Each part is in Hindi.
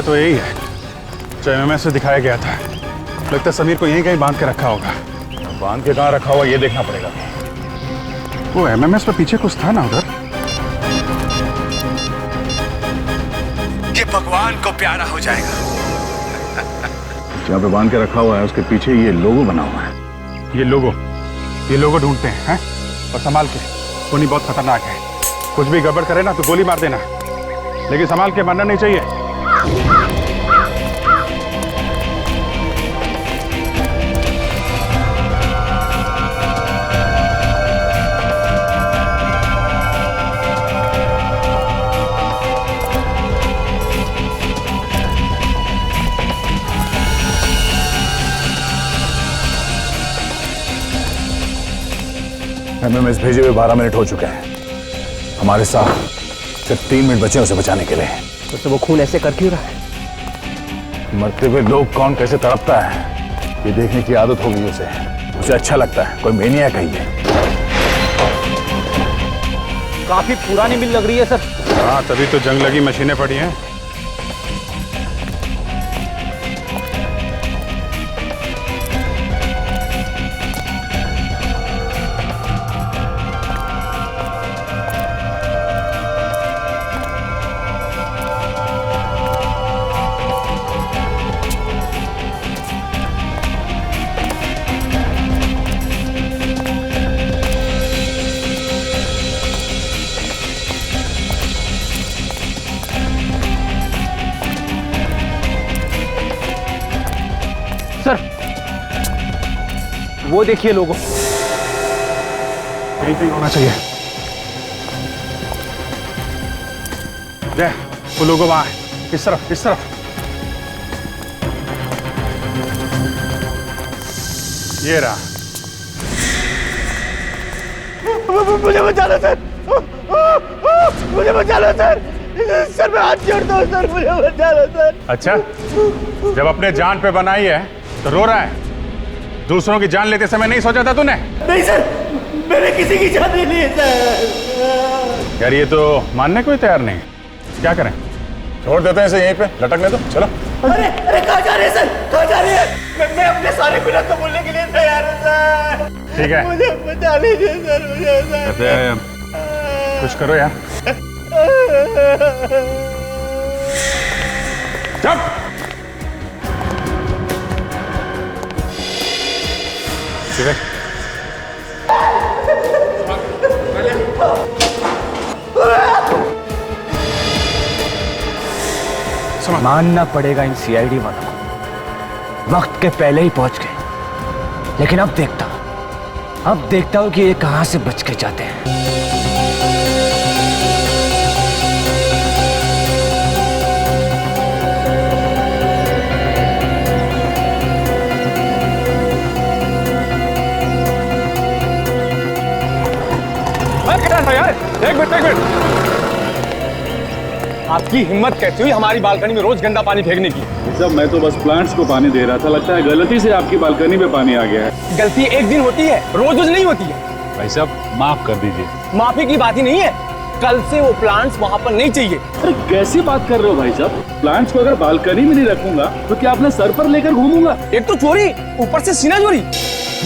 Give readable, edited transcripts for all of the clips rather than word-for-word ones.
तो यही है जो एमएमएस से दिखाया गया था। लगता है समीर को यहीं कहीं बांध के रखा होगा। बांध के कहाँ रखा हुआ ये देखना पड़ेगा। वो एमएमएस पे पीछे कुछ था ना उधर। ये भगवान को प्यारा हो जाएगा। जहाँ पे बांध के रखा हुआ है उसके पीछे ये लोगो बना हुआ है। ये लोगो ढूंढते हैं और संभाल के। खूनी बहुत खतरनाक है, कुछ भी गड़बड़ करे ना तो गोली मार देना, लेकिन संभाल के मरना नहीं चाहिए। एमएमएस भेजे हुए 12 मिनट हो चुके हैं। हमारे साथ सिर्फ 3 मिनट बचे उसे बचाने के लिए। तो वो खून ऐसे कर क्यों रहा है? मरते हुए लोग कौन कैसे तड़पता है ये देखने की आदत हो गई उसे अच्छा लगता है। कोई मेनिया कहिए। काफी पुरानी मिल लग रही है सर। हाँ, तभी तो जंग लगी मशीनें पड़ी हैं। सर वो देखिए लोगो। यहीं पे होना चाहिए। वो लोगों वहां है, इस तरफ इस तरफ। ये रहा। मुझे बचा लो सर, मुझे बचा लो सर, सर मैं हाथ जोड़ता हूँ सर, मुझे बचा लो सर। अच्छा, जब अपने जान पे बनाई है तो रो रहा है। दूसरों की जान लेते समय नहीं सोचा था तूने? नहीं सर, मैंने किसी की जान नहीं ली सर। यार ये तो मानने को ही तैयार नहीं। क्या करें? छोड़ देते हैं इसे यहीं पे लटकने दो। चलो। अरे अरे कहाँ जा रहे हैं सर, कहाँ जा रहे हैं? मैं अपने सारे गुनाह को बोलने के लिए तैयार हूँ सर। ठीक है, मुझे बचा लीजिए सर, मुझे सर। कुछ करो यार। चुप। मानना पड़ेगा इन सीआईडी वालों को, वक्त के पहले ही पहुंच गए। लेकिन अब देखता हूं कि ये कहां से बच के जाते हैं। यार एक मिनट। आपकी हिम्मत कैसी हुई हमारी बालकनी में रोज गंदा पानी फेंकने की? सब मैं तो बस प्लांट्स को पानी दे रहा था। लगता है गलती से आपकी बालकनी में पानी आ गया है। गलती एक दिन होती है, रोज नहीं होती है। भाई साहब माफ कर दीजिए। माफी की बात ही नहीं है, कल से वो प्लांट्स वहाँ पर नहीं चाहिए। अरे कैसी बात कर रहे हो भाई साहब? प्लांट्स को अगर बालकनी में नहीं रखूंगा तो क्या अपने सर पर लेकर घूमूंगा? एक तो चोरी, ऊपर से सीना चोरी।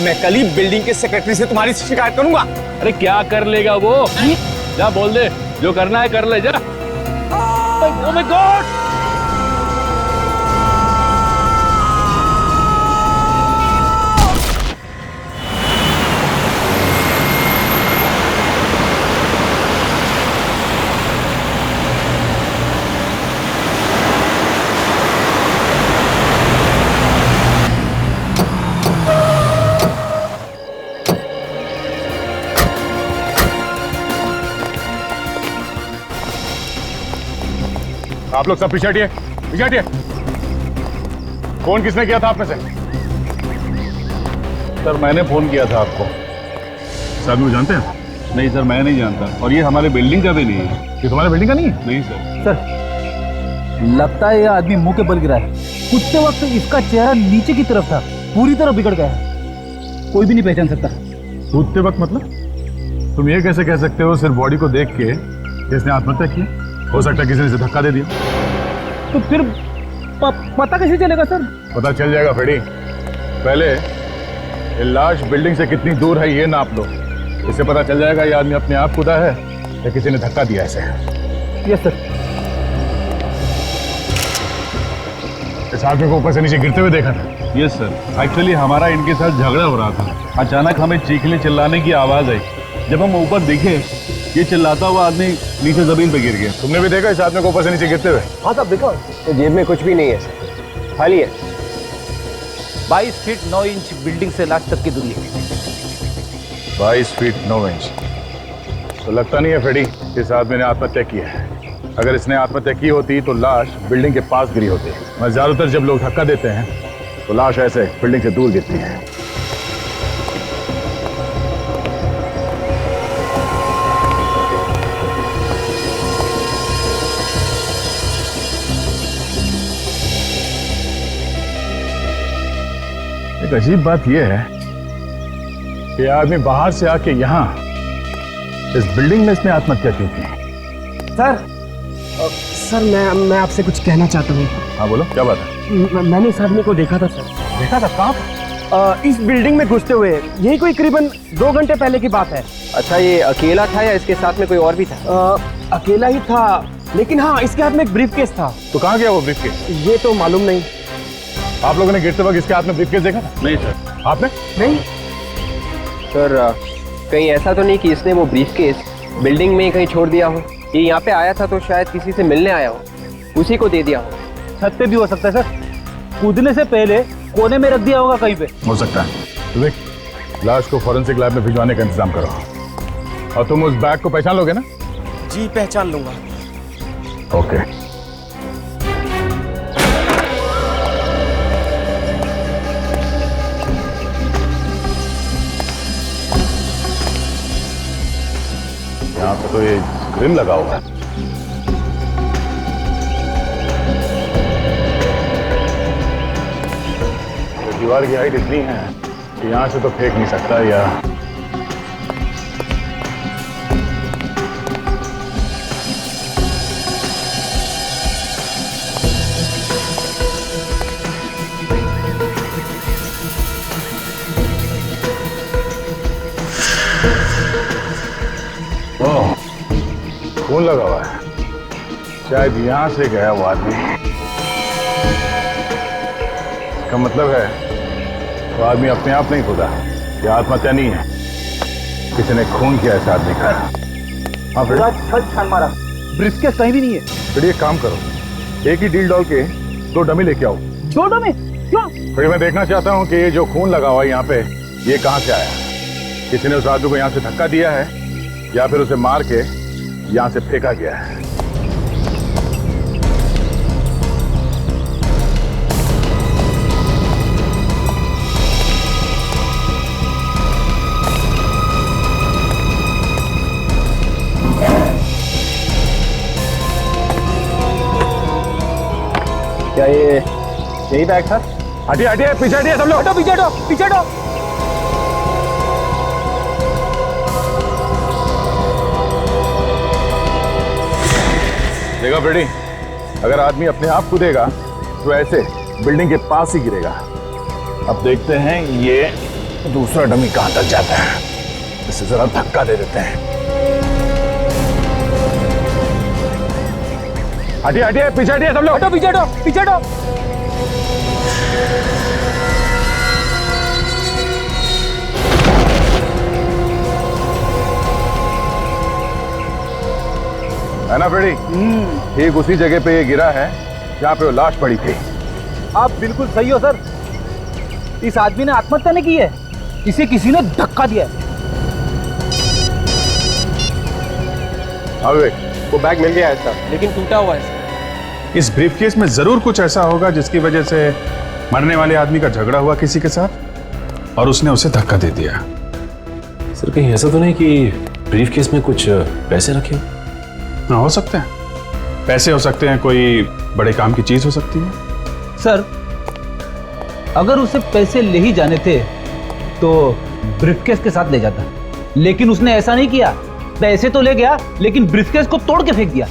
मैं कल ही बिल्डिंग के सेक्रेटरी से तुम्हारी शिकायत करूंगा। अरे क्या कर लेगा वो? जा बोल दे, जो करना है कर ले जा। Oh my God! आप लोग सब पीछे हटिए। फोन किसने किया था आप में से? सर मैंने फोन किया था आपको। सर मुझे जानते हैं? नहीं सर मैं नहीं जानता, और ये हमारे बिल्डिंग का भी नहीं है। ये तुम्हारे बिल्डिंग का नहीं है? नहीं सर। सर लगता है यह आदमी मुंह के बल गिरा है। कुछ वक्त इसका चेहरा नीचे की तरफ था, पूरी तरह बिगड़ गया है, कोई भी नहीं पहचान सकता। कूदते वक्त मतलब? तुम ये कैसे कह सकते हो सिर्फ बॉडी को देख के इसने आत्महत्या की? हो सकता है किसी ने इसे धक्का दे दिया। तो फिर पता कैसे चलेगा सर? पता चल जाएगा फेडी। पहले ये लाश बिल्डिंग से कितनी दूर है ये नाप लो, इससे पता चल जाएगा ये आदमी अपने आप कूदा है या किसी ने धक्का दिया इसे। Yes sir. इस आदमी को ऊपर से नीचे गिरते हुए देखा था। यस सर, एक्चुअली हमारा इनके साथ झगड़ा हो रहा था। अचानक हमें चीखने चिल्लाने की आवाज आई। जब हम ऊपर देखे, ये चिल्लाता हुआ आदमी नीचे जमीन पे गिर गया। तुमने भी देखा इस आदमी को ऊपर से नीचे गिरते हुए? हाँ साहब देखो, तो जेब में कुछ भी नहीं है सर, खाली है। 22 फीट 9 इंच बिल्डिंग से लाश तक की दूरी है। 22 फीट 9 इंच। तो लगता नहीं है फेडी इस आदमी ने आत्महत्या की है। अगर इसने आत्महत्या की होती तो लाश बिल्डिंग के पास गिरी होती। मैं ज्यादातर जब लोग धक्का देते हैं तो लाश ऐसे बिल्डिंग से दूर गिरती है। एक अजीब बात यह है कि आदमी बाहर से आके यहाँ इस बिल्डिंग में इसने आत्महत्या क्यों की? सर मैं आपसे कुछ कहना चाहता हूँ। हाँ बोलो, क्या बात है? मैंने इस आदमी को देखा था सर। देखा था? कहाँ? इस बिल्डिंग में घुसते हुए, यही कोई करीबन 2 घंटे पहले की बात है। अच्छा, ये अकेला था या इसके साथ में कोई और भी था? अकेला ही था, लेकिन हाँ इसके हाथ में एक ब्रीफ केस था। तो कहाँ गया वो ब्रीफकेस? ये तो मालूम नहीं। आप लोगों ने गिरते वक्त इसके हाथ में ब्रीफकेस देखा था? नहीं सर। आपने? नहीं सर, कहीं ऐसा तो नहीं कि इसने वो ब्रीफकेस बिल्डिंग में ही कहीं छोड़ दिया हो? ये यहाँ पे आया था तो शायद किसी से मिलने आया हो, उसी को दे दिया हो। छत पे भी हो सकता है सर, कूदने से पहले कोने में रख दिया होगा कहीं पे। हो सकता है। विवेक, लाश को फॉरेंसिक लैब में भिजवाने का इंतजाम करो। और तुम उस बैग को पहचान लोगे ना? जी पहचान लूंगा। ओके। यहाँ पे तो ये ग्रिल लगा हुआ है। तो दीवार की हाइट इतनी है कि यहाँ से तो फेंक नहीं सकता या खून लगा हुआ है। शायद यहां से गया वो आदमी। इसका मतलब है वो आदमी अपने आप नहीं खुदा, ये आत्महत्या नहीं है, किसी ने खून किया इस आदमी का। हाँ फिर छत छान मारा, ब्रीफकेस कहीं भी नहीं है। फिर एक काम करो, एक ही डील डॉल के 2 डमी लेके आओ। 2 डमी? क्यों? फिर मैं देखना चाहता हूँ कि ये जो खून लगा हुआ है यहाँ पे, ये कहाँ से आया? किसी ने उस आदमी को यहाँ से धक्का दिया है या फिर उसे मार के यहाँ से फेंका गया है। क्या ये यही बैग था? हटिए हटिए, पीछे हटिए सब लोग। हटो, पीछे हटो, पीछे हटो। देखा बेटी, अगर आदमी अपने आप कूदेगा तो ऐसे बिल्डिंग के पास ही गिरेगा। अब देखते हैं ये दूसरा डमी कहां तक जाता है। इसे जरा धक्का दे देते हैं। हटिए हटिए, पीछे हटिए सब लोग। हटो, पीछे हटो, पीछे हटो। है ना बेटी? ठीक उसी जगह पे ये गिरा है जहाँ पे वो लाश पड़ी थी। आप बिल्कुल सही हो सर, इस आदमी ने आत्महत्या नहीं की है, इसे किसी ने धक्का दिया है। हाँ विवेक, वो बैग मिल गया है सर, लेकिन टूटा हुआ है सर। इस ब्रीफकेस में जरूर कुछ ऐसा होगा जिसकी वजह से मरने वाले आदमी का झगड़ा हुआ किसी के साथ और उसने उसे धक्का दे दिया। सर, कहीं ऐसा तो नहीं कि ब्रीफकेस में कुछ पैसे रखे हो? हाँ, हो सकते हैं, पैसे हो सकते हैं, कोई बड़े काम की चीज हो सकती है। सर, अगर उसे पैसे ले ही जाने थे तो ब्रीफकेस के साथ ले जाता, लेकिन उसने ऐसा नहीं किया। पैसे तो ले गया लेकिन ब्रीफकेस को तोड़ के फेंक दिया।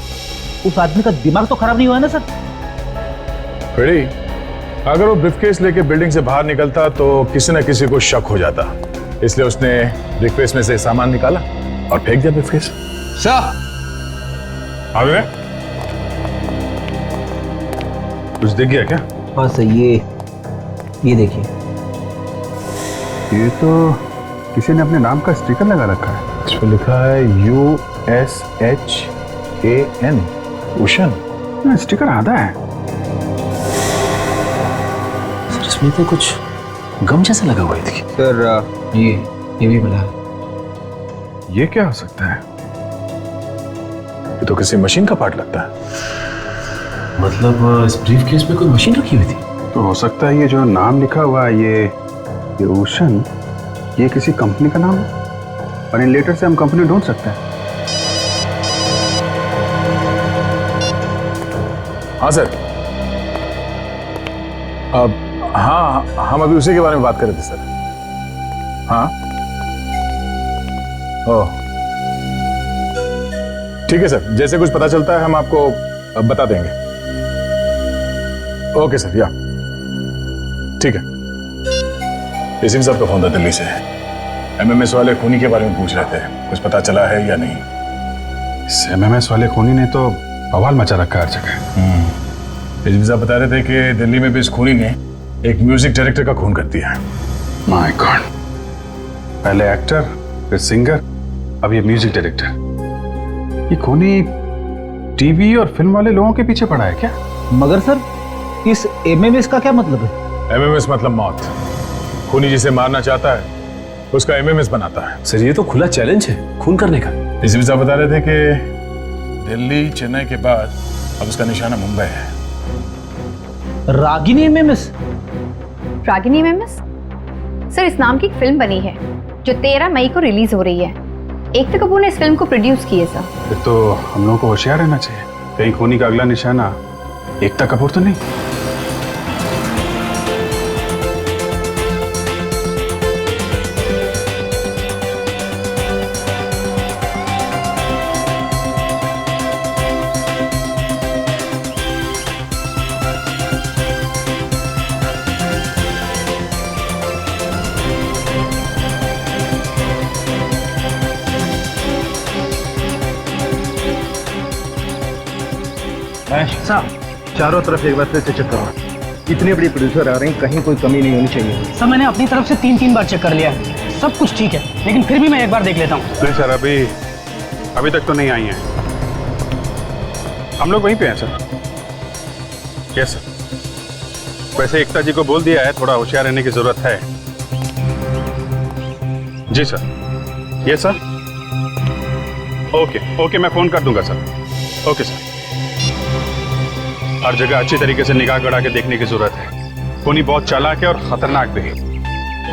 उस आदमी का दिमाग तो खराब नहीं हुआ है ना सर? फ्रेडी, अगर वो ब्रीफकेस लेके बिल्डिंग से बाहर निकलता तो किसी न किसी को शक हो जाता, इसलिए उसने ब्रीफकेस में से सामान निकाला और फेंक दिया ब्रीफकेस। सर आगे कुछ दिख गया क्या? हाँ सर, ये देखिए। ये तो किसी ने अपने नाम का स्टिकर लगा रखा है। इस पर लिखा है USHAN, उशन। स्टिकर आधा है। सर इसमें तो कुछ गम जैसा लगा हुआ है, देखिए। सर ये भी बना। ये क्या हो सकता है? ये तो किसी मशीन का पार्ट लगता है। मतलब इस ब्रीफकेस में कोई मशीन रखी हुई थी। तो हो सकता है ये जो नाम लिखा हुआ है, ये ओशन, ये किसी कंपनी का नाम है और इन लेटर से हम कंपनी ढूंढ सकते हैं। हाँ सर, अब हाँ, हम अभी उसी के बारे में बात कर रहे थे सर। हाँ, ओह ठीक है सर, जैसे कुछ पता चलता है हम आपको बता देंगे। ओके सर, या ठीक है। एसीपी साहब का फोन था दिल्ली से, MMS वाले खूनी के बारे में पूछ रहे थे, कुछ पता चला है या नहीं? इस MMS वाले खूनी ने तो बवाल मचा रखा है हर जगह। एसीपी साहब बता रहे थे कि दिल्ली में भी इस खूनी ने एक म्यूजिक डायरेक्टर का खून कर दिया है। माय गॉड, पहले एक्टर, फिर सिंगर, अब ये म्यूजिक डायरेक्टर। ये खूनी टीवी और फिल्म वाले लोगों के पीछे पड़ा है क्या? मगर सर, इस MMS का क्या मतलब है? MMS मतलब मौत। खूनी जिसे मारना चाहता है उसका MMS बनाता है। सर ये तो खुला चैलेंज है खून करने का। एसीपी साहब बता रहे थे कि दिल्ली चेन्नई के बाद अब उसका निशाना मुंबई है। Ragini MMS? Ragini MMS? Sir इस नाम की एक फिल्म बनी है जो 13 मई को रिलीज हो रही है। एकता कपूर ने इस फिल्म को प्रोड्यूस की है सर। फिर तो हम लोगों को होशियार रहना चाहिए, कहीं खूनी का अगला निशाना एकता कपूर तो नहीं। चारों तरफ एक बार फिर से चेक करो। इतनी बड़ी प्रोड्यूसर आ रही, कहीं कोई कमी नहीं होनी चाहिए। सर मैंने अपनी तरफ से 3 बार चेक कर लिया है, सब कुछ ठीक है, लेकिन फिर भी मैं एक बार देख लेता हूँ। नहीं सर, अभी तक तो नहीं आई हैं। हम लोग वहीं पे हैं सर। Yes sir. वैसे एकता जी को बोल दिया है, थोड़ा होशियार रहने की जरूरत है। जी सर। Yes sir. ओके, मैं फोन कर दूंगा सर। Okay sir. हर जगह अच्छी तरीके से निगाह गड़ा के देखने की जरूरत है। खूनी बहुत चालाक है और खतरनाक भी है,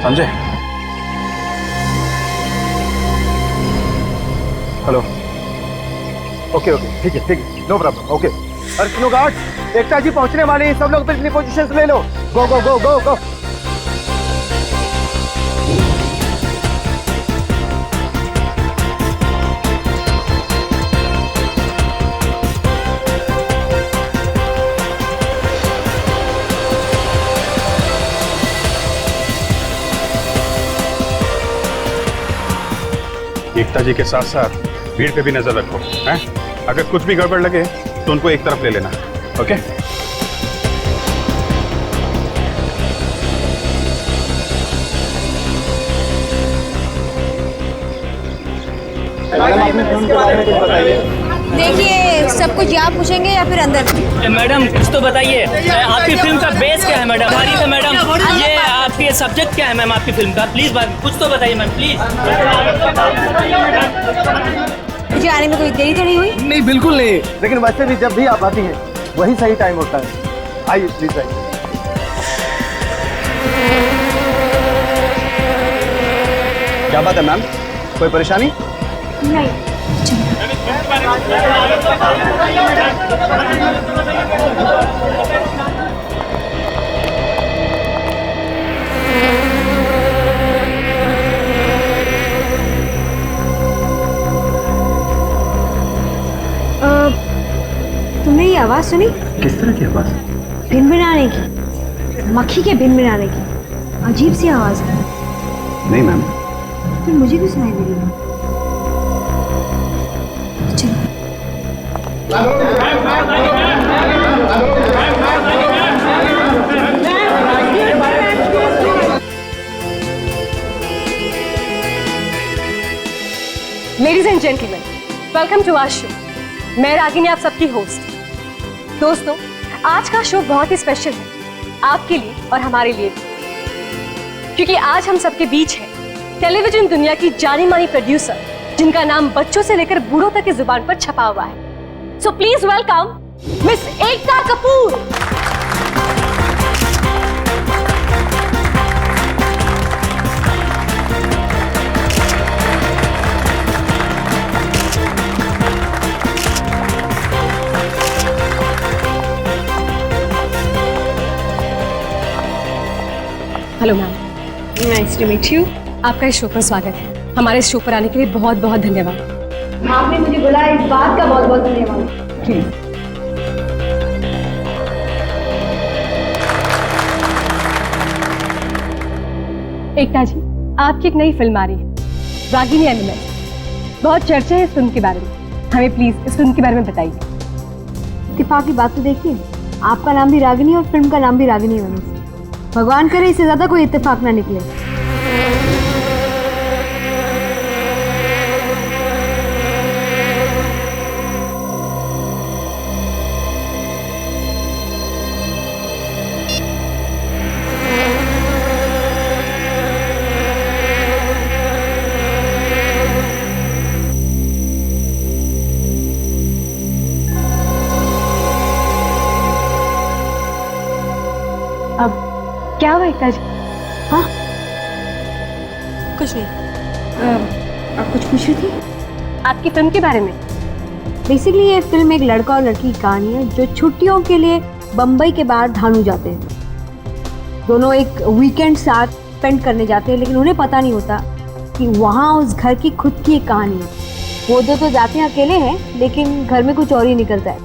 समझे? हेलो। ओके, ठीक है, नो प्रॉब्लम। ओके। अरे सुनो गार्ड, एकता जी पहुंचने वाले हैं, सब लोग अपनी पोजीशंस ले लो। गो गो गो गो गो। एकता जी के साथ साथ भीड़ पे भी नजर रखो, हैं? अगर कुछ भी गड़बड़ लगे तो उनको एक तरफ ले लेना। ओके? देखिए, सब कुछ यहाँ पूछेंगे या फिर अंदर? मैडम कुछ तो बताइए, आपकी फिल्म का बेस क्या है मैडम? तारीफ है मैडम, ये आपके सब्जेक्ट क्या है मैम आपकी फिल्म का? प्लीज कुछ तो बताइए मैम, प्लीज। मुझे आने में कोई देरी तो नहीं हुई? नहीं, बिल्कुल नहीं, लेकिन वैसे भी जब भी आप आती हैं वही सही टाइम होता है। आइए प्लीज आइए। क्या बात है मैम, कोई परेशानी? नहीं। तुमने ये आवाज सुनी? किस तरह की आवाज? भिनभिनाने की, मक्खी के भिनभिनाने की अजीब सी आवाज है। नहीं मैम। फिर मुझे भी सुनाई दे रही है। चलो। Ladies and gentleman, welcome to our show. मैं रागिनी, आप सबकी होस्ट। दोस्तों, आज का शो बहुत ही स्पेशल है आपके लिए और हमारे लिए भी, क्योंकि आज हम सबके बीच है टेलीविजन दुनिया की जानी मानी प्रोड्यूसर, जिनका नाम बच्चों से लेकर बूढ़ों तक की जुबान पर छपा हुआ है। So please welcome miss Ekta Kapoor. Hello ma'am, nice to meet you. आपका इस शो पर स्वागत है। हमारे इस शो पर आने के लिए बहुत बहुत धन्यवाद। आपने मुझे बुलाया, इस बात का बहुत बहुत धन्यवाद। एकता जी, आपकी एक नई फिल्म आ रही है, रागिनी एमएमएस। बहुत चर्चा है इस फिल्म के बारे में। हमें प्लीज इस फिल्म के बारे में बताइए। इत्तेफाक की बात तो देखिए, आपका नाम भी रागिनी और फिल्म का नाम भी रागिनी है। भगवान करे इससे ज्यादा कोई इत्तेफाक ना निकले। अब क्या हुआ एकता जी? हाँ, कुछ नहीं। आप कुछ पूछ रही थी? आपकी फिल्म के बारे में। बेसिकली ये फिल्म एक लड़का और लड़की की कहानी है जो छुट्टियों के लिए बम्बई के बाहर धानू जाते हैं। दोनों एक वीकेंड साथ स्पेंड करने जाते हैं, लेकिन उन्हें पता नहीं होता कि वहाँ उस घर की खुद की एक कहानी है। वो दो तो जाते हैं अकेले हैं, लेकिन घर में कुछ और ही निकलता है।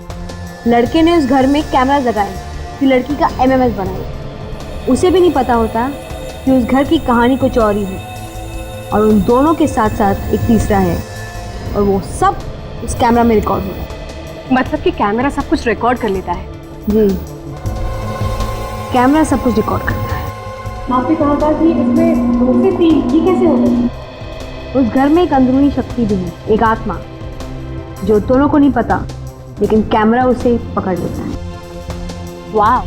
लड़के ने उस घर में कैमरा लगाया कि लड़की का एमएमएस बनाए। उसे भी नहीं पता होता कि उस घर की कहानी कुछ और ही है, और उन दोनों के साथ साथ एक तीसरा है, और वो सब उस कैमरा में रिकॉर्ड हो रहा है। मतलब कि कैमरा सब कुछ रिकॉर्ड कर लेता है? जी, कैमरा सब कुछ रिकॉर्ड करता है। आपने कहा था कि इसमें 2 से 3, ये कैसे हो गया? उस घर में एक अंदरूनी शक्ति भी है, एक आत्मा, जो दोनों को नहीं पता, लेकिन कैमरा उसे पकड़ लेता है। वाह,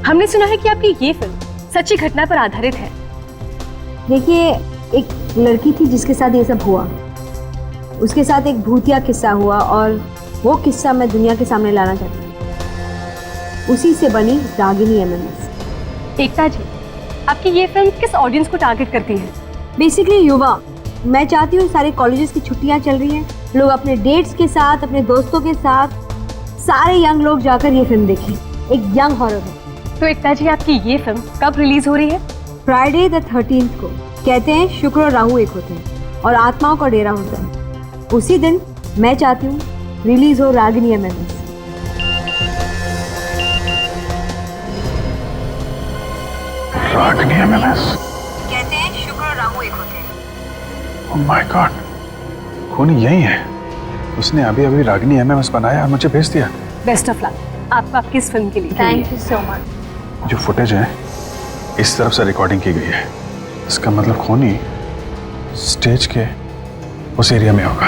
हमने सुना है कि आपकी ये फिल्म सच्ची घटना पर आधारित है। देखिए, एक लड़की थी जिसके साथ ये सब हुआ। उसके साथ एक भूतिया किस्सा हुआ, और वो किस्सा मैं दुनिया के सामने लाना चाहती हूँ। उसी से बनी रागिनी एमएमएस। एकता जी, आपकी ये फिल्म किस ऑडियंस को टारगेट करती है? बेसिकली युवा। मैं चाहती हूँ सारे कॉलेजेस की छुट्टियाँ चल रही हैं, लोग अपने डेट्स के साथ, अपने दोस्तों के साथ, सारे यंग लोग जाकर ये फिल्म देखें। एक यंग हॉरर है। तो एकता जी, आपकी ये फिल्म कब रिलीज हो रही है? फ्राइडे द 13th को। कहते हैं शुक्र और राहु एक होते हैं और आत्माओं का डेरा होता है। उसी दिन मैं चाहती हूँ रिलीज हो रागिनी एमएमएस। रागिनी एमएमएस। कहते हैं शुक्र और राहु एक होते हैं। ओह माय गॉड, खूनी यही है। उसने अभी अभी रागिनी एमएमएस बनाया और मुझे भेज दिया। बेस्ट ऑफ लक आपको आपकी इस फिल्म के लिए। Thank you so much. जो फुटेज है इस तरफ से रिकॉर्डिंग की गई है, इसका मतलब खूनी स्टेज के उस एरिया में होगा।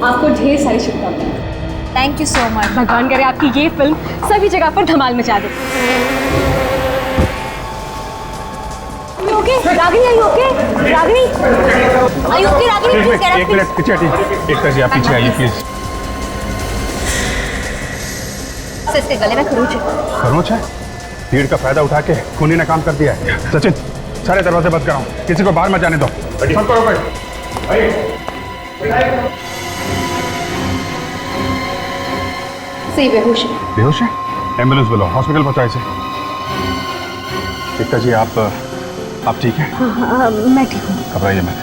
आपको ढेर सारी शुभकामनाएं। Thank you so much. भगवान करे आपकी ये फिल्म सभी जगह पर धमाल मचा दे। Ragini, are you okay? Ragini, are you okay? Ragini, please get up, एक मिनट पीछे हटिए। एकता जी, आप पीछे आइए प्लीज। इसके गले में खरोंच है। खरोंच है? भीड़ का फायदा उठा के खूनी ने काम कर दिया है। सचिन, सारे दरवाजे बंद कराओ, किसी को बाहर मत जाने दो। बंद करो भाई। सही बेहोश है। बेहोश है? एम्बुलेंस बुलाओ, हॉस्पिटल पहुंचाओ इसे। एकता जी, आप ठीक हैं? हाँ, मैं ठीक हूँ। घबराइए मत,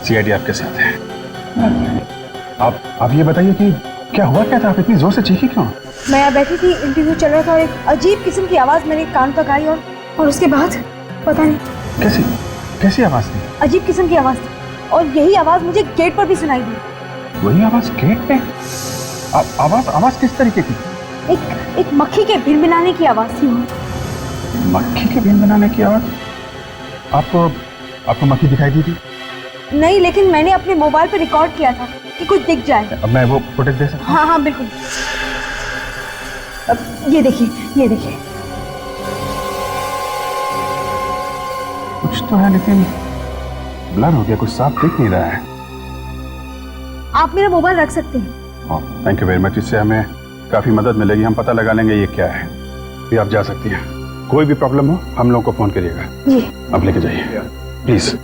सीआईडी आपके साथ है। आप ये बताइए कि क्या हुआ क्या था? आप इतनी जोर से चीखी क्यों? मैं यहाँ बैठी थी, इंटरव्यू चल रहा था और एक अजीब किस्म की आवाज़ मेरे कान तक आई और उसके बाद पता नहीं कैसी कैसी आवाज थी? अजीब किस्म की आवाज़ थी और यही आवाज़ मुझे गेट पर भी सुनाई दी। वही आवाज गेट पे? आवाज आवाज किस तरीके की? एक मक्खी के भिनभिनाने की आवाज़ थी। मक्खी के भिनभिनाने की आवाज? आपको मक्खी दिखाई दी थी? नहीं, लेकिन मैंने अपने मोबाइल पे रिकॉर्ड किया था कि कुछ दिख जाए। अब मैं वो फुटेज दे सकता हूँ? हाँ बिल्कुल। अब ये देखिए कुछ तो है लेकिन ब्लर हो गया, कुछ साफ दिख नहीं रहा है। आप मेरा मोबाइल रख सकते हैं। थैंक यू वेरी मच, इससे हमें काफी मदद मिलेगी। हम पता लगा लेंगे ये क्या है। भी आप जा सकती हैं। कोई भी प्रॉब्लम हो हम लोगों को फोन करिएगा। जी। आप लेके जाइए प्लीज।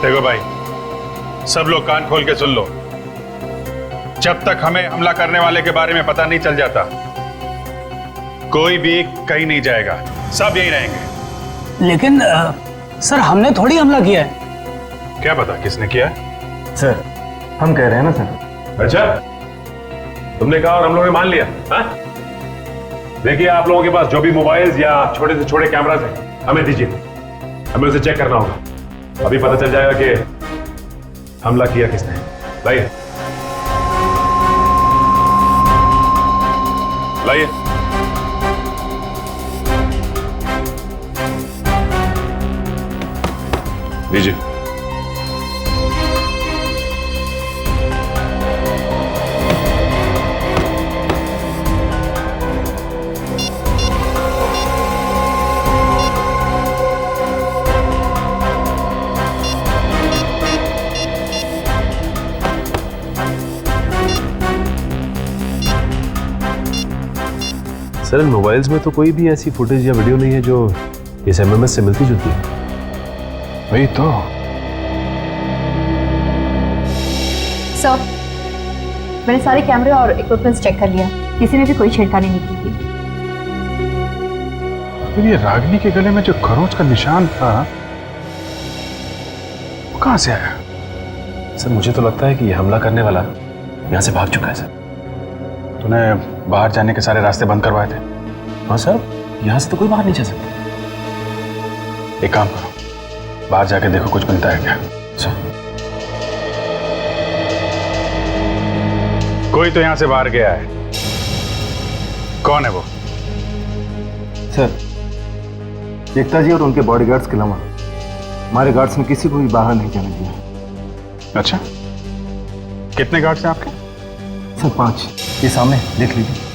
देखो भाई, सब लोग कान खोल के सुन लो। जब तक हमें हमला करने वाले के बारे में पता नहीं चल जाता, कोई भी कहीं नहीं जाएगा, सब यहीं रहेंगे। लेकिन सर हमने थोड़ी हमला किया है। क्या पता किसने किया है? सर हम कह रहे हैं ना सर। अच्छा, तुमने कहा और हम लोगों ने मान लिया? हाँ? देखिए, आप लोगों के पास जो भी मोबाइल्स या छोटे से छोटे कैमरास हैं, हमें दीजिए। हमें उसे चेक करना होगा। अभी पता चल जाएगा कि हमला किया किसने। लाइए लाइए। दीजिए। सर, इन मोबाइल्स में तो कोई भी ऐसी फुटेज या वीडियो नहीं है जो इस एमएमएस से मिलती जुलती है। वही तो। सर, मैंने सारे कैमरे और इक्विपमेंट्स चेक कर लिया, किसी ने भी कोई छेड़खानी नहीं की थी। फिर ये रागिनी के गले में जो खरोंच का निशान था, वो कहां से आया? सर, मुझे तो लगता है कि ये हमला करने वाला यहाँ से भाग चुका है सर। तूने बाहर जाने के सारे रास्ते बंद करवाए थे? हाँ सर, यहाँ से तो कोई बाहर नहीं जा सकता। एक काम करो, बाहर जाके देखो कुछ बनता है क्या। सर, कोई तो यहाँ से बाहर गया है। कौन है वो? सर, एकता जी और उनके बॉडीगार्ड्स के अलावा हमारे गार्ड्स ने किसी को भी बाहर नहीं जाने दिया। अच्छा, कितने गार्ड्स हैं आपके? सर 5। ये सामने देख लीजिए।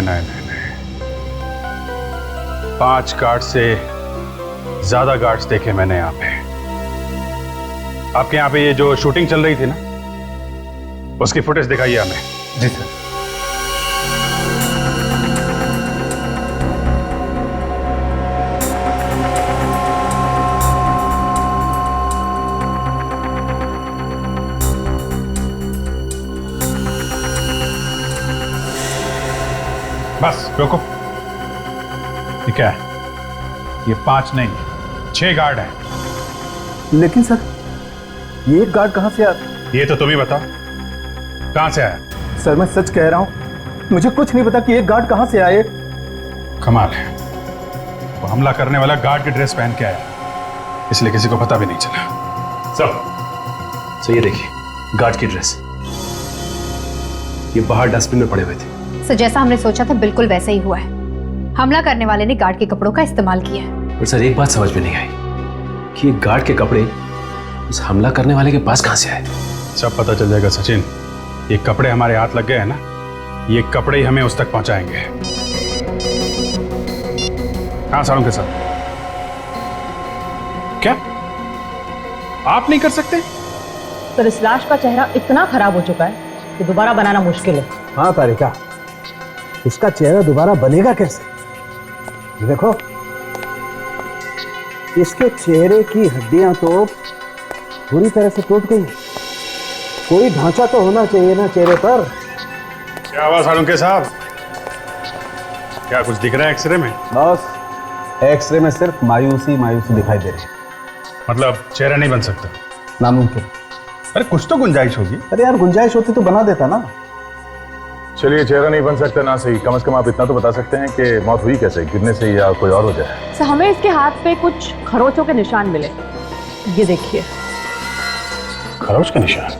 नहीं, 5 गार्ड से ज्यादा गार्ड्स देखे मैंने यहाँ पे। आपके यहाँ पे ये जो शूटिंग चल रही थी ना, उसकी फुटेज दिखाइए हमें। जी सर। बस रोको। ये क्या है? ये 5 नहीं 6 गार्ड हैं। लेकिन सर, ये एक गार्ड कहां से आया? ये तो तुम ही बताओ, कहां से आया? सर मैं सच कह रहा हूं, मुझे कुछ नहीं पता कि एक गार्ड कहां से आए। कमाल है, वो हमला करने वाला गार्ड की ड्रेस पहन के आया, इसलिए किसी को पता भी नहीं चला। सर ये देखिए गार्ड की ड्रेस, ये बाहर डस्टबिन में पड़े हुए थे। सर, जैसा हमने सोचा था बिल्कुल वैसा ही हुआ है। हमला करने वाले ने गार्ड के कपड़ों का इस्तेमाल किया है। पर सर, एक बात समझ में नहीं आई कि ये गार्ड के कपड़े उस हमला करने वाले के पास कहां से आए। सब पता चल जाएगा सचिन। ये कपड़े हमारे हाथ लग गए हैं ना, ये कपड़े ही हमें उस तक पहुंचाएंगे। कहां सारों के साथ? क्या आप नहीं कर सकते? सर इस लाश का चेहरा इतना खराब हो चुका है कि दोबारा बनाना मुश्किल है। हाँ तारिका, इसका चेहरा दोबारा बनेगा कैसे? ये देखो, इसके चेहरे की हड्डियां तो पूरी तरह से टूट गई। कोई ढांचा तो होना चाहिए ना चेहरे पर। क्या हुआ सालुंके साहब? क्या कुछ दिख रहा है एक्सरे में? बॉस, एक्सरे में सिर्फ मायूसी मायूसी दिखाई दे रही है। मतलब चेहरा नहीं बन सकता? नामुमकिन। अरे कुछ तो गुंजाइश होगी। अरे यार, गुंजाइश होती तो बना देता ना। चलिए, चेहरा नहीं बन सकता ना सही, कम से कम आप इतना तो बता सकते हैं कि मौत हुई कैसे, गिरने से या कोई और हो जाए। सर हमें इसके हाथ पे कुछ खरोचों के निशान मिले, ये देखिए। खरोच के निशान?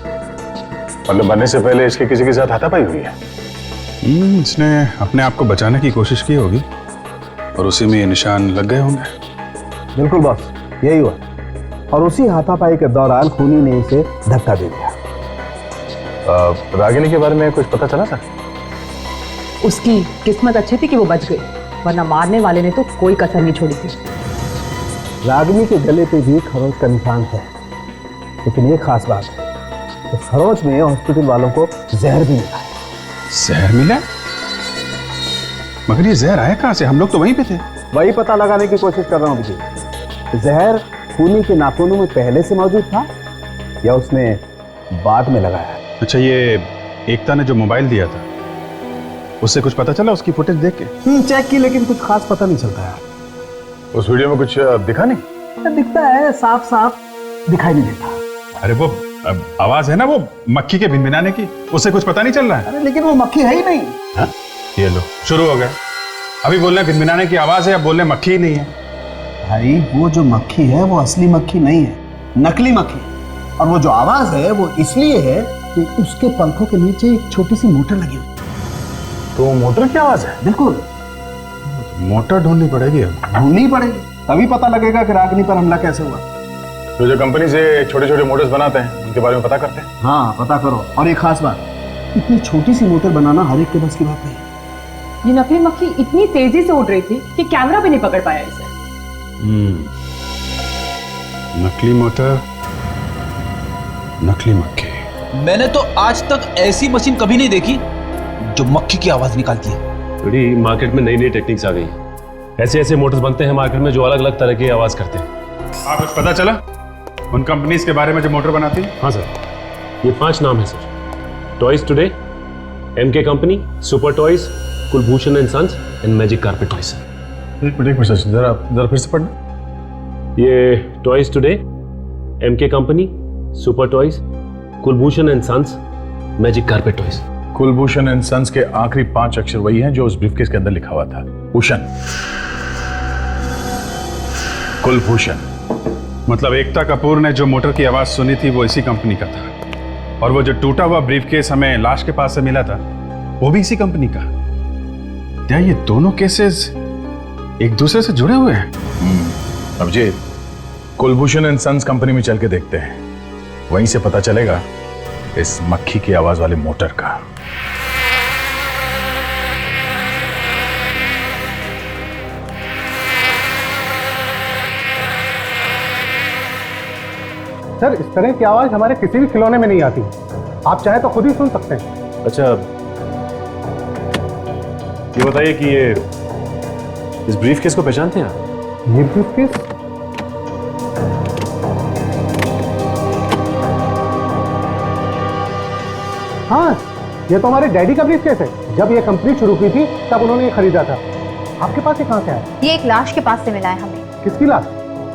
मतलब बनने से पहले इसके किसी के साथ हाथापाई हुई है? इसने अपने आप को बचाने की कोशिश की होगी और उसी में ये निशान लग गए होंगे। बिल्कुल बॉस, यही हुआ। और उसी हाथापाई के दौरान खूनी ने इसे धक्का दे दिया। रागिनी के बारे में कुछ पता चला था? उसकी किस्मत अच्छी थी कि वो बच गई, वरना मारने वाले ने तो कोई कसर नहीं छोड़ी थी। रागिनी के गले पे भी खरोच का निशान है, लेकिन एक खास बात है, तो खरोच में हॉस्पिटल वालों को जहर भी मिला है। जहर मिला? मगर ये जहर आया कहां से? हम लोग तो वहीं पे थे। वही पता लगाने की कोशिश कर रहा हूँ विजय। जहर खूनी के नाखूनों में पहले से मौजूद था या उसने बाद में लगाया? अच्छा, ये एकता ने जो मोबाइल दिया था उससे कुछ पता चला? उसकी फुटेज देख के चेक की, लेकिन कुछ खास पता नहीं चलता यार। उस वीडियो में कुछ दिखा नहीं? दिखता है, साफ साफ दिखाई नहीं देता। अरे वो आवाज है ना वो मक्खी के भिनभिनाने की, उससे कुछ पता नहीं चल रहा है? अरे लेकिन वो मक्खी है ही नहीं। हाँ? ये लो, शुरू हो गए। अभी बोल रहे भिनभिनाने की आवाज है, अब बोल रहे मक्खी ही नहीं है। भाई, वो जो मक्खी है वो असली मक्खी नहीं है, नकली मक्खी। और वो जो आवाज है वो इसलिए है कि उसके पंखों के नीचे एक छोटी सी मोटर लगी हुई। तो मोटर की आवाज है? बिल्कुल। मोटर ढूंढनी पड़ेगी। अब ढूंढनी पड़ेगी, तभी पता लगेगा कि रागिनी पर हमला कैसे हुआ। तो जो कंपनी से छोटे छोटे मोटर्स बनाते हैं उनके बारे में पता करते हैं। हाँ, पता करो। और एक खास बात, इतनी छोटी सी मोटर बनाना हर एक के बस की बात नहीं। ये नकली मक्खी इतनी तेजी से उड़ रही थी कि कैमरा भी नहीं पकड़ पाया इसे। नकली मोटर, नकली मक्खी। मैंने तो आज तक ऐसी मशीन कभी नहीं देखी जो मक्खी की आवाज निकालती है। थोड़ी मार्केट में नई नई टेक्निक्स आ गई हैं। ऐसे ऐसे मोटर्स बनते हैं मार्केट में जो अलग अलग तरह की आवाज करते हैं। आप कुछ पता चला उन कंपनीज के बारे में जो मोटर बनाती है? हाँ सर, ये 5 नाम है sir. Toys today, MK company, super toys, Kulbhushan and sons and magic carpet toys. एक मिनट जरा फिर से पढ़ना। ये toys today, MK company, super toys, Kulbhushan and sons, magic carpet toys. Kulbhushan and sons के आखिरी 5 अक्षर वही हैं जो उस ब्रीफकेस के अंदर लिखा हुआ था, भूषण, कुलभूषण। मतलब एकता कपूर ने जो मोटर की आवाज सुनी थी वो इसी कंपनी का था, और वो जो टूटा हुआ ब्रीफकेस हमें लाश के पास से मिला था वो भी इसी कंपनी का। क्या ये दोनों केसेस एक दूसरे से जुड़े हुए हैं? अब जी, कुलभूषण एंड सन्स कंपनी में चल के देखते हैं, वहीं से पता चलेगा इस मक्खी की आवाज वाले मोटर का। सर, इस तरह की आवाज हमारे किसी भी खिलौने में नहीं आती। आप चाहे तो खुद ही सुन सकते हैं। अच्छा, ये बताइए कि ये इस ब्रीफकेस को पहचानते हैं आप? ये ब्रीफकेस? हाँ, ये तो हमारे डैडी का ब्रीफकेस है। जब ये कंपनी शुरू की थी तब उन्होंने ये खरीदा था। आपके पास ये कहाँ से आया? ये एक लाश के पास से मिला है हमें। किसकी लाश?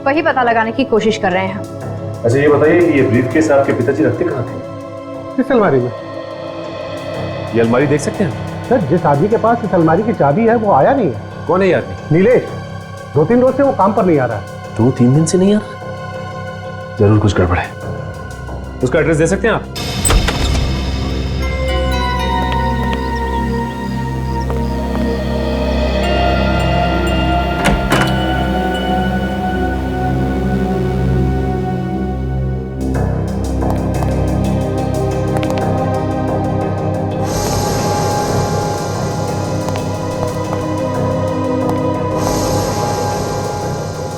वही पता लगाने की कोशिश कर रहे हैं हम। अच्छा, ये बताइए कि ये ब्रीफकेस आपके पिताजी रखते कहाँ थे? किस अलमारी में? ये अलमारी देख सकते हैं? सर, जिस आदमी के पास इस अलमारी की चाबी है वो आया नहीं है। कौन है ये आदमी? नीलेश। 2-3 रोज से वो काम पर नहीं आ रहा है। 2-3 दिन से नहीं आ रहा? जरूर कुछ गड़बड़ है। उसका एड्रेस दे सकते हैं आप?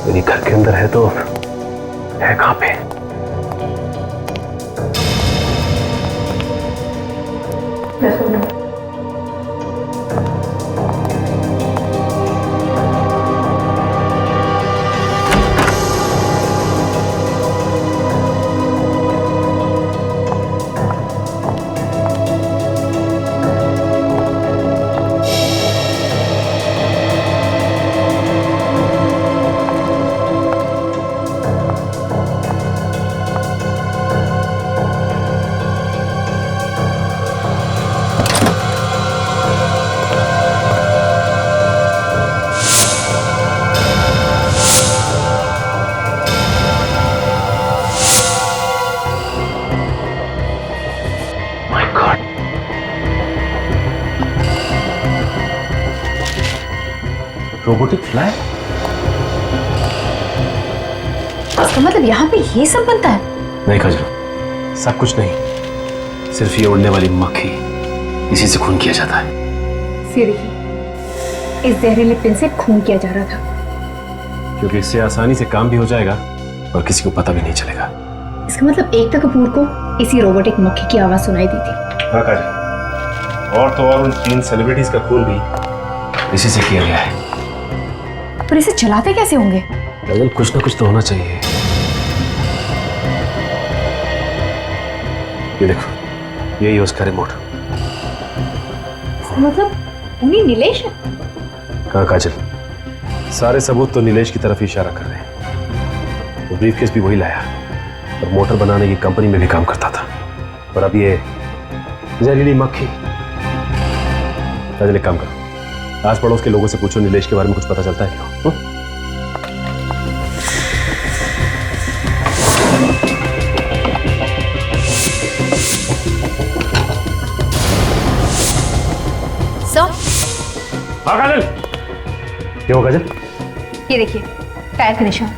मेरी घर के अंदर है तो है कहां पे? Robotic fly? इसका मतलब यहाँ पे ये सब बनता है? नहीं खजरू, सब कुछ नहीं, सिर्फ ये उड़ने वाली मक्खी, इसी से खून किया जाता है। देखिए, इस जहरीले पिन से खून किया जा रहा था, क्योंकि इससे आसानी से काम भी हो जाएगा और किसी को पता भी नहीं चलेगा। इसका मतलब एकता कपूर को इसी रोबोटिक मक्खी की आवाज सुनाई दी थी। हाँ काजल, और तो और उन 3 सेलिब्रिटीज का खून भी इसी से किया गया है। पर इसे चलाते कैसे होंगे? काजल, कुछ ना कुछ तो होना चाहिए। ये देखो, यही है उसका रिमोट। मतलब उन्हीं नीलेश है? कहाँ काजल, सारे सबूत तो नीलेश की तरफ ही इशारा कर रहे हैं। वो ब्रीफकेस भी वही लाया और मोटर बनाने की कंपनी में भी काम करता था। पर अब ये जहरीली मक्खी। काजल, एक काम करो, आस पड़ोस के लोगों से पूछो नीलेश के बारे में कुछ पता चलता है क्या? हाँ काजल। क्यों काजल? ये देखिए, टायर का निशान।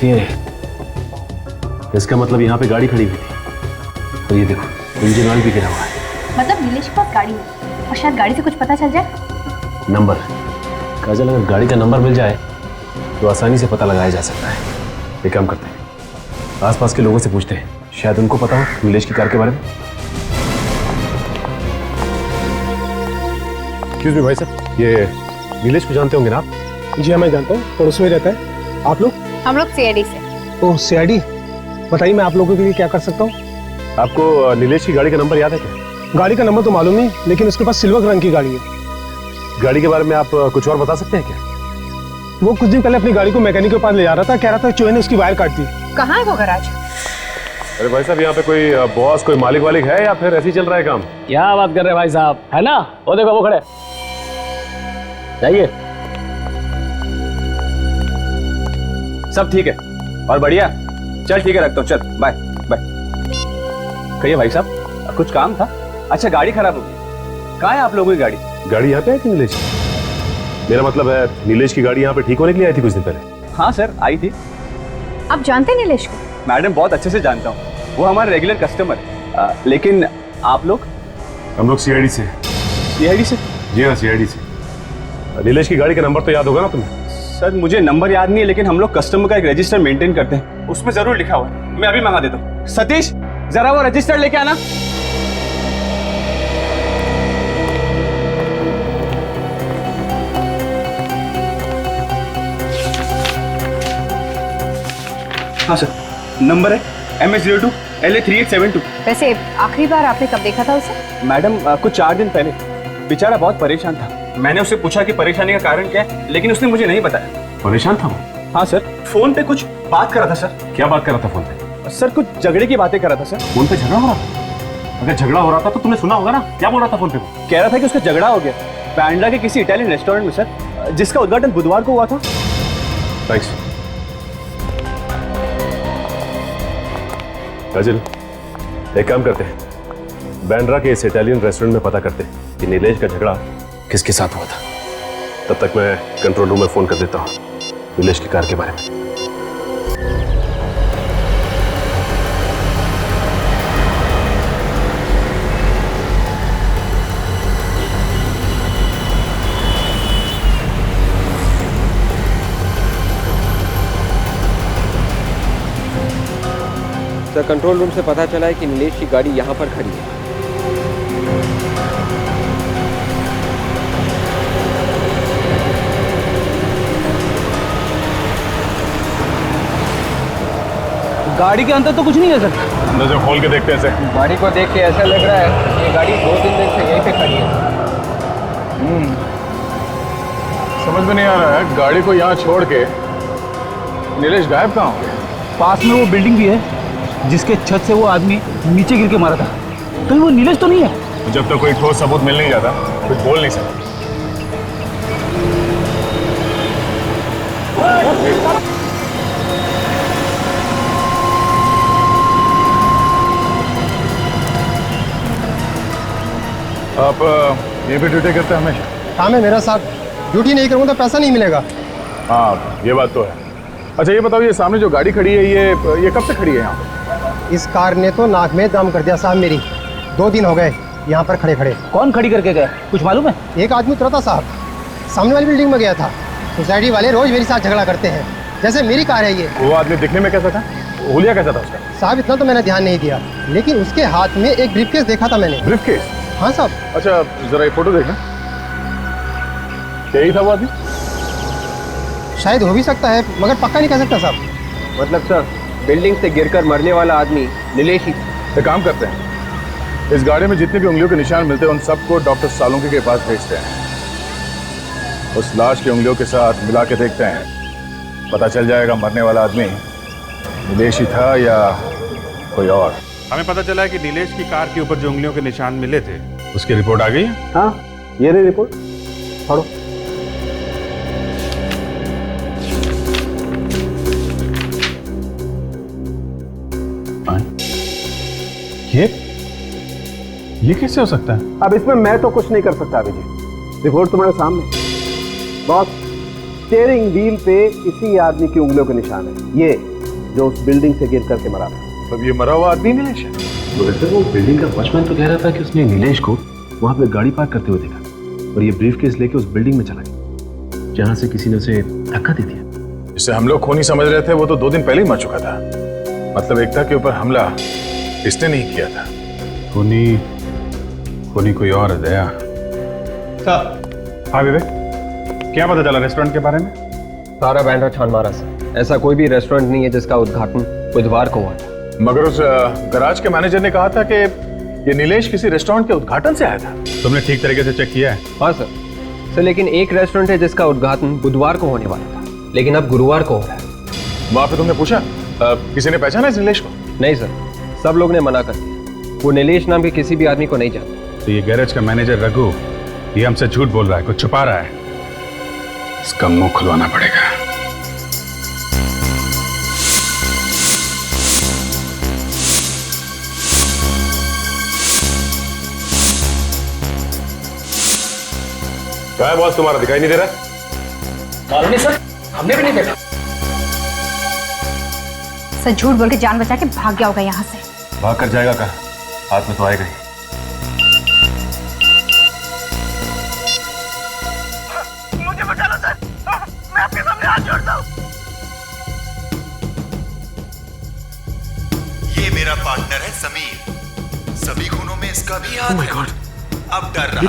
ये इसका मतलब यहाँ पे गाड़ी खड़ी हुई थी और ये देखो, इंजन ऑयल भी गिरा हुआ है। मतलब नीलेश के पास गाड़ी है और शायद गाड़ी से कुछ पता चल जाए। नंबर? काजल, अगर गाड़ी का नंबर मिल जाए तो आसानी से पता लगाया जा सकता है। एक काम करते हैं, आसपास के लोगों से पूछते हैं, शायद उनको पता हो नीलेश की कार के बारे में। एक्सक्यूज मी भाई साहब, ये नीलेश को जानते होंगे ना आप? जी हाँ, मैं जानता हूँ, पड़ोस में रहता है। आप लोग? हम लोग सीआईडी से। ओह, सीआईडी। बताइए, मैं आप लोगों के लिए क्या कर सकता हूँ? आपको नीलेश की गाड़ी का नंबर याद है क्या? गाड़ी का नंबर तो मालूम नहीं, लेकिन उसके पास सिल्वर रंग की गाड़ी है। गाड़ी के बारे में आप कुछ और बता सकते हैं क्या? वो कुछ दिन पहले अपनी गाड़ी को मैकेनिक के पास ले जा रहा था, कह रहा था चूहे ने उसकी वायर काट दी। कहाँ है वो गैराज? अरे भाई साहब, यहाँ पे कोई बॉस, कोई मालिक वालिक है या फिर ऐसे ही चल रहा है काम? क्या बात कर रहे हैं भाई साहब, है ना? वो देखो वो खड़े। जाइए। सब ठीक है और बढ़िया? चल ठीक है, रखता हूँ, चल बाय बाय। कहिए भाई साहब, कुछ काम था? अच्छा, गाड़ी खराब हो गई। कहाँ है आप लोगों की गाड़ी? गाड़ी यहाँ पे आई थी नीलेश? मेरा मतलब है, नीलेश की गाड़ी यहाँ पे ठीक होने के लिए आई थी कुछ दिन पहले। हाँ सर, आई थी। आप जानते हैं नीलेश को? मैडम, बहुत अच्छे से जानता हूँ, वो हमारे रेगुलर कस्टमर है। लेकिन आप लोग? हम लोग सीआईडी से। सीआईडी से? जी हाँ, सीआईडी से। नीलेश की गाड़ी का नंबर तो याद होगा ना तुम्हें? सर, मुझे नंबर याद नहीं है, लेकिन हम लोग कस्टमर का एक रजिस्टर मेंटेन करते हैं, उसमें जरूर लिखा हुआ है। मैं अभी मंगा देता हूँ। सतीश, जरा वो रजिस्टर लेके आना। हाँ सर, नंबर है MS02 LA3872। वैसे आखिरी बार आपने कब देखा था उसे? मैडम, कुछ 4 दिन पहले। बेचारा बहुत परेशान था। मैंने उससे पूछा कि परेशानी का कारण क्या है, लेकिन उसने मुझे नहीं बताया। परेशान था वो? हाँ सर, फोन पे कुछ बात कर रहा था सर। क्या बात कर रहा था फोन पे? सर, कुछ झगड़े की बातें कर रहा था सर। फोन पे झगड़ा हो रहा था? अगर झगड़ा हो रहा था तो तुमने सुना होगा ना? क्या बोल रहा था फोन पे? कह रहा था कि उसका झगड़ा हो गया बांद्रा के किसी इटालियन रेस्टोरेंट में सर, जिसका उद्घाटन बुधवार को हुआ था। थैंक्स। काजल, एक काम करते हैं, बांद्रा के इस इटालियन रेस्टोरेंट में पता करते हैं कि नीलेश का झगड़ा किसके साथ हुआ था। तब तक मैं कंट्रोल रूम में फोन कर देता हूँ नीलेश की कार के बारे में। सर कंट्रोल रूम से पता चला है कि नीलेश की गाड़ी यहाँ पर खड़ी है। गाड़ी के अंदर तो कुछ नहीं है सर। अंदर से खोल के देखते हैं इसे। गाड़ी को देख के ऐसा लग रहा है ये गाड़ी 2-3 दिन से यहीं पे खड़ी है। समझ में नहीं आ रहा है, गाड़ी को यहाँ छोड़ के नीलेश गायब कहाँ हो गया? पास में वो बिल्डिंग भी है जिसके छत से वो आदमी नीचे गिर के मारा था। कहीं वो नीलेश तो नहीं है? जब तक कोई ठोस सबूत मिल नहीं जाता कुछ बोल नहीं सकता। आप ये भी ड्यूटी करते हैं हमेशा? काम है मेरा साहब, ड्यूटी नहीं करूँगा तो पैसा नहीं मिलेगा। हाँ ये बात तो है। अच्छा ये बताओ, ये सामने जो गाड़ी खड़ी है ये कब से खड़ी है यहाँ पे? इस कार ने तो नाक में दम कर दिया साहब मेरी। 2 दिन हो गए यहाँ पर खड़े खड़े। कौन खड़ी करके गया, कुछ मालूम है? एक आदमी उतरा था साहब, सामने वाली बिल्डिंग में गया था। सोसाइटी वाले रोज मेरे साथ झगड़ा करते हैं, जैसे मेरी कार है ये। वो आदमी दिखने में कैसा था? हुलिया कैसा था उसका? साहब इतना तो मैंने ध्यान नहीं दिया, लेकिन उसके हाथ में एक ब्रीफकेस देखा था मैंने। ब्रीफकेस? हाँ साहब। अच्छा जरा ये फोटो देखना, यही था वो आदमी? शायद हो भी सकता है मगर पक्का नहीं कह सकता साहब। मतलब सर बिल्डिंग से गिरकर मरने वाला आदमी नीलेश ही। एक काम करते हैं, इस गाड़ी में जितने भी उंगलियों के निशान मिलते हैं उन सबको डॉक्टर सालुंके के पास भेजते हैं। उस लाश की उंगलियों के साथ मिला के देखते हैं, पता चल जाएगा मरने वाला आदमी नीलेश ही था या कोई और। हमें पता चला है कि नीलेश की कार के ऊपर जो उंगलियों के निशान मिले थे उसकी रिपोर्ट आ गई है। हाँ ये रही रिपोर्ट, पढ़ो। ये कैसे हो सकता है? अब इसमें मैं तो कुछ नहीं कर सकता अभिजीत, रिपोर्ट तुम्हारे सामने। बॉस, स्टीयरिंग व्हील पे इसी आदमी की उंगलियों के निशान है, ये जो उस बिल्डिंग से गिर करके मरा था। तब ये मरा हुआ आदमी नीलेश है? तो वैसे वो बिल्डिंग का वॉचमैन तो कह रहा था कि उसने नीलेश को वहां पे गाड़ी पार्क करते हुए देखा और ये ब्रीफकेस लेके उस बिल्डिंग में चला गया जहां से किसी ने उसे धक्का दे दिया। जिसे हम लोग खूनी समझ रहे थे वो तो 2 दिन पहले ही मर चुका था। मतलब एकता के ऊपर हमला इसने नहीं किया था। खूनी कोई और है। दया हाँ विवेक, क्या पता चला रेस्टोरेंट के बारे में? सारा बैंडर छान मारा सर, ऐसा कोई भी रेस्टोरेंट नहीं है जिसका उद्घाटन बुधवार को हुआ था। मगर उस गराज के मैनेजर ने कहा था कि ये नीलेश किसी रेस्टोरेंट के उद्घाटन से आया था। तुमने ठीक तरीके से चेक किया है? हाँ सर, लेकिन एक रेस्टोरेंट है जिसका उद्घाटन बुधवार को होने वाला था, लेकिन अब गुरुवार को हो रहा है। वहां पे तुमने पूछा किसी ने पहचाना इस नीलेश को? नहीं सर, सब लोग ने मना कर दिया। वो नीलेश नाम के किसी भी आदमी को नहीं जानता। तो ये गैरेज का मैनेजर रघु ये हमसे झूठ बोल रहा है, कुछ छुपा रहा है। इसका मुंह खुलवाना पड़ेगा। क्या है बॉस, तुम्हारा दिखाई नहीं दे रहा? मालूम नहीं सर, हमने भी नहीं देखा। सर झूठ बोल के जान बचा के भाग गया होगा यहाँ से। भाग कर जाएगा कहाँ? हाथ में तो आएगा ही। मुझे बचा लो सर, मैं आपके सामने हाथ जोड़ता हूँ। ये मेरा पार्टनर है समीर, सभी खूनों में इसका भी हाथ है। अब डर रहा है।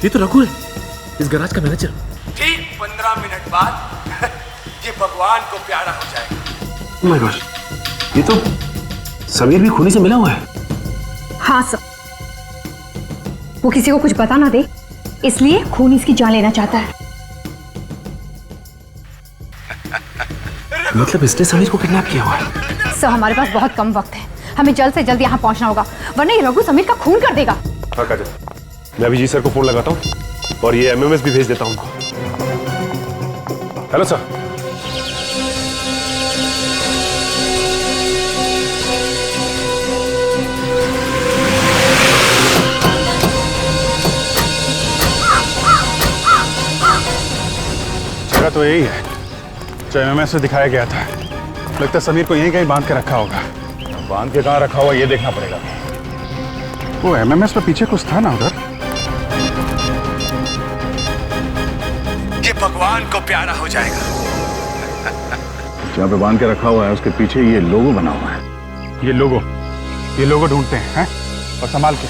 ये तो रघु है, इस गैराज का मैनेजर। ठीक 15 मिनट बाद ये भगवान को प्यारा हो जाएगा। ओह माय गॉड, ये तो समीर भी खूनी से मिला हुआ है। हाँ सर, वो किसी को कुछ पता ना दे इसलिए खूनी इसकी जान लेना चाहता है। मतलब इसने समीर को किडनैप किया हुआ है। सर हमारे पास बहुत कम वक्त है, हमें जल्द से जल्द यहाँ पहुँचना होगा वरना ये रघु समीर का खून कर देगा। हाँ काजल, मैं अभी जी सर को फोन लगाता हूँ और ये एमएमएस भी भेज देता हूँ उनको। Hello sir. जगह तो यही है जो एमएमएस में दिखाया गया था। लगता है समीर को यहीं कहीं बांध के रखा होगा। बांध के कहाँ रखा हुआ ये देखना पड़ेगा। वो एमएमएस पे पीछे कुछ था ना उधर। ये भगवान को प्यारा हो जाएगा। जहाँ पे बांध के रखा हुआ है उसके पीछे ये लोगो बना हुआ है। ये लोगो ढूंढते हैं और संभाल के।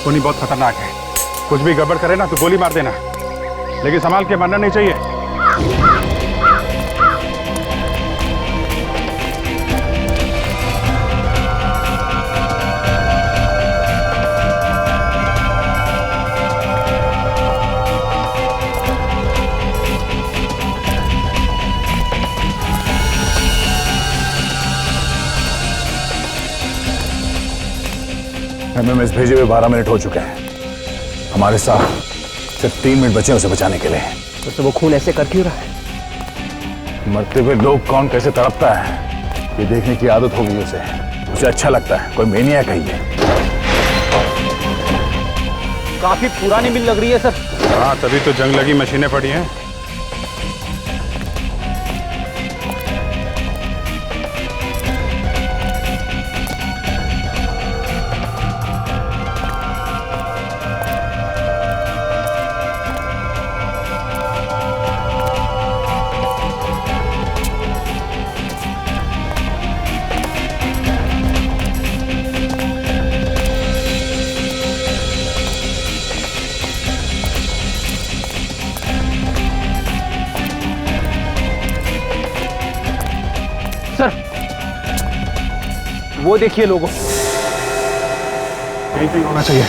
खूनी बहुत खतरनाक है, कुछ भी गड़बड़ करे ना तो गोली मार देना, लेकिन संभाल के, मारना नहीं चाहिए। एमएमएस भेजे हुए 12 मिनट हो चुके हैं। हमारे साथ सिर्फ 3 मिनट बचे उसे बचाने के लिए। तो वो खून ऐसे कर क्यों रहा है? मरते हुए लोग कौन कैसे तड़पता है ये देखने की आदत हो गई उसे अच्छा लगता है, कोई मेनियाक है ये। काफी पुरानी मिल लग रही है सर। हाँ, तभी तो जंग लगी मशीनें पड़ी हैं। सर वो देखिए लोगो, यहीं पे होना चाहिए।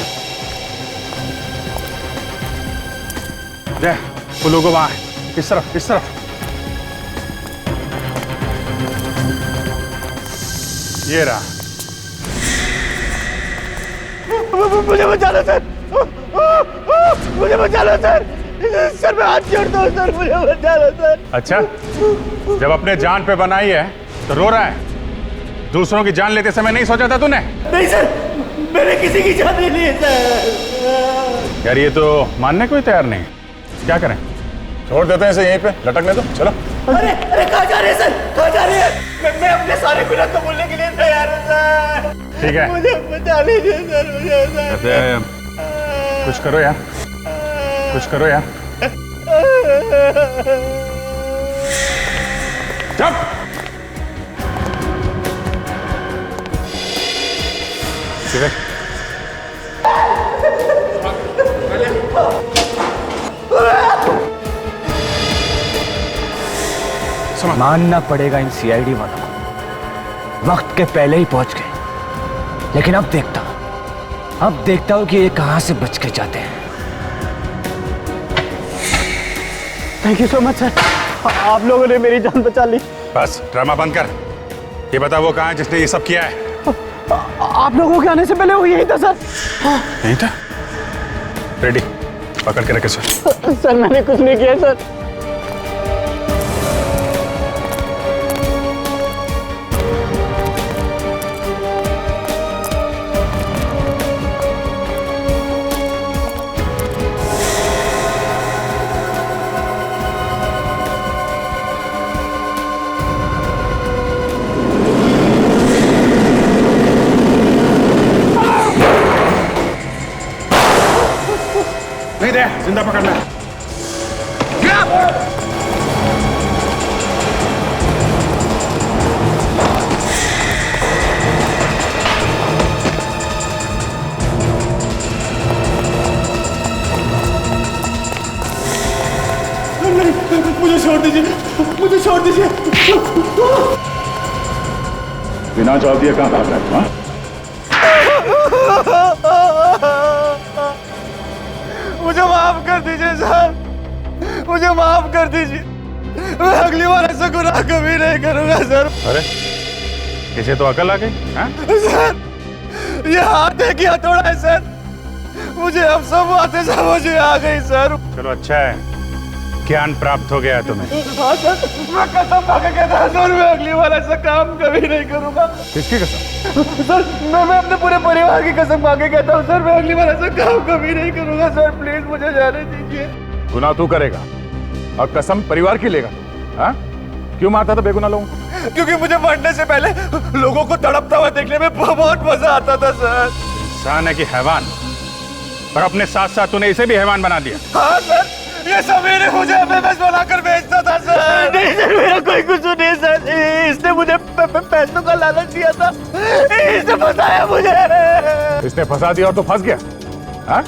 वो लोगो वहां है, इस तरफ, इस तरफ। ये रहा। मुझे बचा लो सर, मुझे बचा लो सर, सर मैं हाथ जोड़ता हूँ सर, मुझे बचा लो सर। अच्छा, जब अपने जान पे बनाई है तो रो रहा है? दूसरों की जान लेते समय नहीं सोचा था तूने? नहीं सर, मैंने किसी की जान नहीं ली है सर। यार ये तो मानने को ही तैयार नहीं। क्या करें? छोड़ देते हैं इसे यहीं पे लटकने दो, चलो। अरे अरे कहाँ जा रहे हैं सर, कहाँ जा रहे हैं? मैं अपने सारे गुनाह को बोलने के लिए तैयार हूँ सर। ठीक है, मुझे बचा लीजिए सर, मुझे कुछ करो यार, कुछ करो यार। चुप! ठीक है। मानना पड़ेगा इन सीआईडी वालों को, वक्त के पहले ही पहुंच गए। लेकिन अब देखता हूं कि ये कहां से बच के जाते हैं। Thank you so much sir, आप लोगों ने मेरी जान बचा ली। बस ड्रामा बंद कर। ये बता वो कहाँ है जिसने ये सब किया है? आप लोगों के आने से पहले वो यही था सर। नहीं था? रेडी, पकड़ के रखे सर। सर मैंने कुछ नहीं किया सर। नहीं दे, जिंदा पकड़ना। मुझे छोड़ दीजिए, मुझे छोड़ दीजिए। बिना जवाब दिए कहाँ भाग रहा है? मुझे माफ कर दीजिए सर, मुझे माफ कर दीजिए। मैं अगली बार ऐसा गुनाह कभी नहीं करूंगा सर। अरे इसे तो अकल आ गई। सर ये हाथ है कि हथौड़ा है सर? मुझे अब सब बातें समझ में आ गई सर। चलो अच्छा है, ज्ञान प्राप्त हो गया तुम्हें। हाँ सर, मैं कसम खा के कहता हूं सर, मैं अगली बार ऐसा काम कभी नहीं करूंगा। किसकी कसम? सर मैं अपने पूरे परिवार की कसम खा के कहता हूँ सर, मैं अगली बार ऐसा काम कभी नहीं करूंगा सर। प्लीज मुझे जाने दीजिए। गुनाह तू करेगा और कसम परिवार की लेगा? हाँ? क्यों मारता था बेगुनाह लोगों को? क्योंकि मुझे मरने से पहले लोगों को तड़पता हुआ देखने में बहुत मजा आता था सर। इंसान है कि हैवान, और अपने साथ साथ तूने इसे भी हैवान बना दिया। हाँ सर, ये सभी ने मुझे एमएमएस बनाकर बेचता था सर। नहीं सर, मेरा कोई कसूर नहीं ये सर, इसने मुझे पैसों का लालच दिया था, इसने फंसाया मुझे। इसने फंसा दिया और तो फंस गया। हाँ?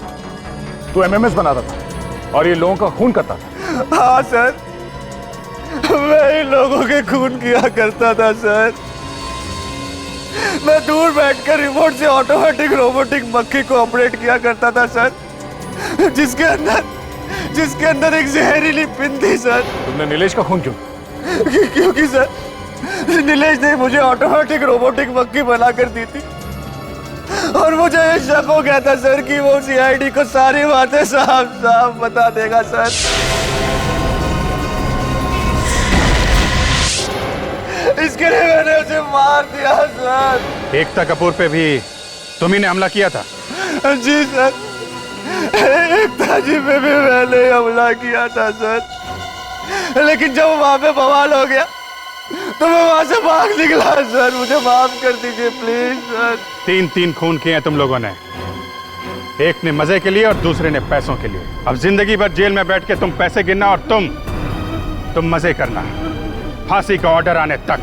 तू एमएमएस बनाता था और ये लोगों का खून करता था। हाँ सर, मैं इन लोगों के खून किया करता था सर। मैं दूर बैठकर रिमोट से ऑटोमेटिक रोबोटिक मक्खी को ऑपरेट किया करता था सर, जिसके अंदर एक जहरीली पिन थी सर। तुमने नीलेश का खून क्यों? क्योंकि सर, नीलेश ने मुझे ऑटोमेटिक रोबोटिक मक्खी बनाकर दी थी और मुझे ये शक हो गया था सर कि वो सीआईडी को सारी बातें साफ साफ बता देगा सर। इसके लिए मैंने उसे मार दिया सर। एकता कपूर पे भी तुम्ही ने हमला किया था? जी सर, एकता जी पे भी मैंने हमला किया था सर, लेकिन जब वहां पे बवाल हो गया तो मैं वहां से भाग निकला सर। मुझे माफ कर दीजिए प्लीज सर। 3 खून किए हैं तुम लोगों ने, एक ने मजे के लिए और दूसरे ने पैसों के लिए। अब जिंदगी भर जेल में बैठ के तुम पैसे गिनना और तुम मजे करना, फांसी का ऑर्डर आने तक।